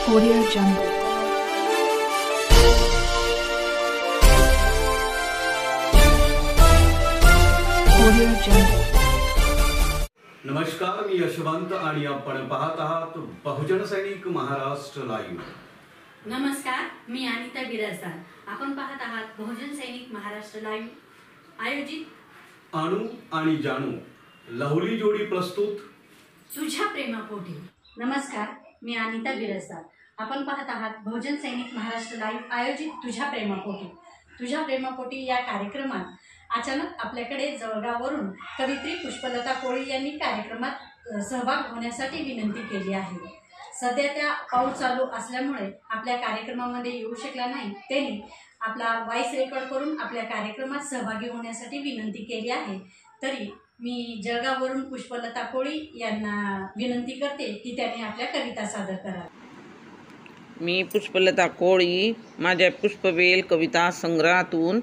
Audio Jungle. Audio Jungle. नमस्कार, मी यशवंत आणि आपण पाहत आहात बहुजन सैनिक महाराष्ट्र लाईव्ह। नमस्कार, मी अनिता बिराजदार। आपण पाहत आहात बहुजन सैनिक महाराष्ट्र लाईव्ह आयोजित अणू आणि जानू लहुली जोडी प्रस्तुत तुझ्या प्रेमापोटी। नमस्कार, मी अनिता बिराजदार। आपण पाहत आहात बहुजन सैनिक महाराष्ट्र लाईव्ह आयोजित तुझ्या प्रेमापोटी। तुझ्या प्रेमापोटी या कार्यक्रमात अचानक आपल्याकडे जळगाववरून कवयित्री पुष्पलता कोळी यांनी कार्यक्रमात सहभाग होण्यासाठी विनंती केली आहे। सध्या त्या पाऊस चालू असल्यामुळे आपल्या कार्यक्रमामध्ये येऊ शकला नाही। त्यांनी आपला व्हॉइस रेकॉर्ड करून आपल्या कार्यक्रमात सहभागी होण्यासाठी विनंती केली आहे। तरी मी जळगाववरून पुष्पलता कोळी यांना विनंती करते की त्यांनी आपल्या कविता सादर कराव्या। मी पुष्पलता कोळी माझ्या पुष्पवेल कविता संग्रहातून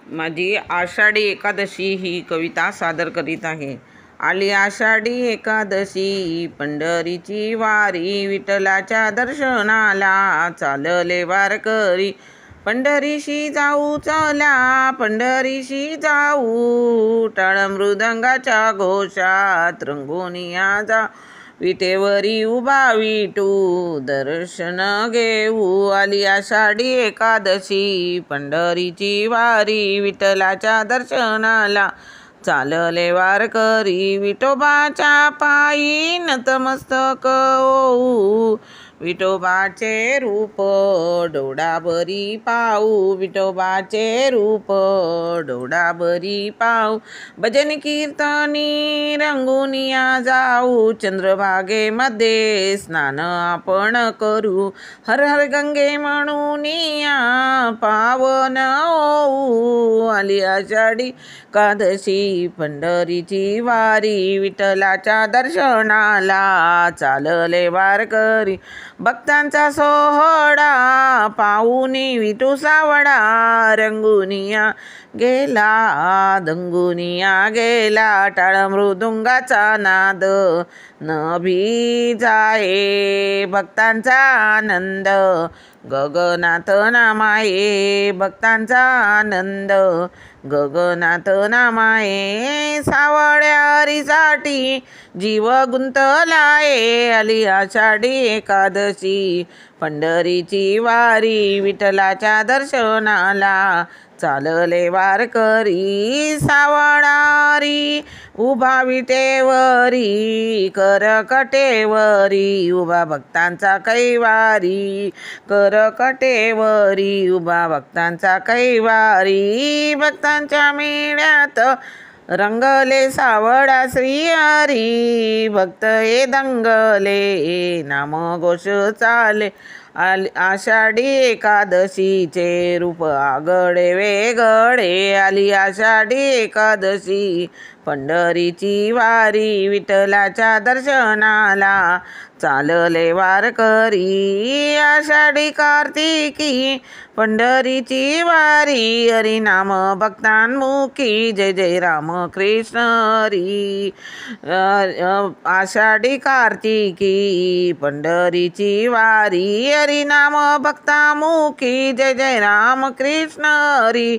माझी आषाढी एकादशी ही कविता सादर करीत आहे। आली आषाढी एकादशी, पंढरीची वारी, विठ्ठलाच्या दर्शनाला चालले वारकरी। पंढरीशी जाऊ चला, पंढरीशी जाऊ, टाळ मृदंगाच्या घोषात रंगून या जा, विटेवरी उभा विठू दर्शन घेऊ। आली आषाढी एकादशी, पंढरीची वारी, विठ्ठलाच्या दर्शनाला चालले वारकरी। विठोबाच्या पायी नतमस्तक होऊ, विठोबाचे रूप डोळाभरी पाहू, विठोबाचे रूप डोळाभरी पाहू। भजन कीर्तनी रंगून या जाऊ, चंद्रभागेमध्ये स्नान आपण करू, हर हर गंगे म्हणून या पावन होऊ। आली आषाढी एकादशी, पंढरीची वारी, विठ्ठलाच्या दर्शनाला चालले वारकरी। भक्तांचा सोहळा पाहुनी विठू सावडा, रंगुनिया गेला दंगुनिया गेला, टाळ मृदुंगाचा नाद न भी जाये, भक्तांचा आनंद गगनात नामाये, भक्तांचा आनंद गगनात नामाये। सावळ्या हरीसाठी जीव गुंतलाये, आली आषाढी एकादशी, पंढरीची वारी, विठ्ठलाच्या दर्शनाला चालले वारकरी। सावळारी उभा विटेवरी, करकटेवरी उभा भक्तांचा कैवारी, करकटेवरी उभा भक्तांचा कैवारी। भक्तांच्या मेळ्यात रंगले सावळा श्रीहरी, भक्त हे दंगले नाम घोष चाले। आषाढी एकादशीचे रूप आगळे वेगळे, आली आषाढी एकादशी, पंढरीची वारी, विठ्ठलाच्या दर्शनाला चालले वारकरी। आषाढी कार्तिकी पंढरीची वारी, हरिनाम भक्तांमुखी, जय जय राम कृष्ण हरी। आषाढी कार्तिकी पंढरीची वारी, हरिनाम भक्तांमुखी, जय जय राम कृष्ण हरी।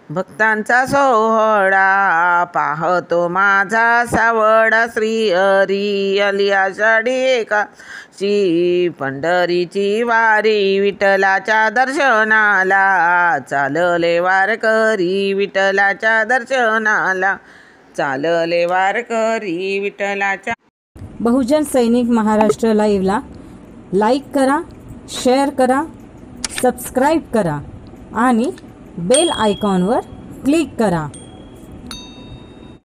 भक्तांचा सोहळा पाहतो माझा सावळा श्रीहरी, आली आषाढी एकादशी, पंढरीची वारी, विठ्ठलाच्या दर्शनाला चालले वारकरी, विठ्ठलाच्या दर्शनाला चालले वारकरी, विठ्ठलाच्या। बहुजन सैनिक महाराष्ट्र लाईव्हला लाईक करा, शेअर करा, सबस्क्राईब करा आणि बेल आयकॉनवर क्लिक करा।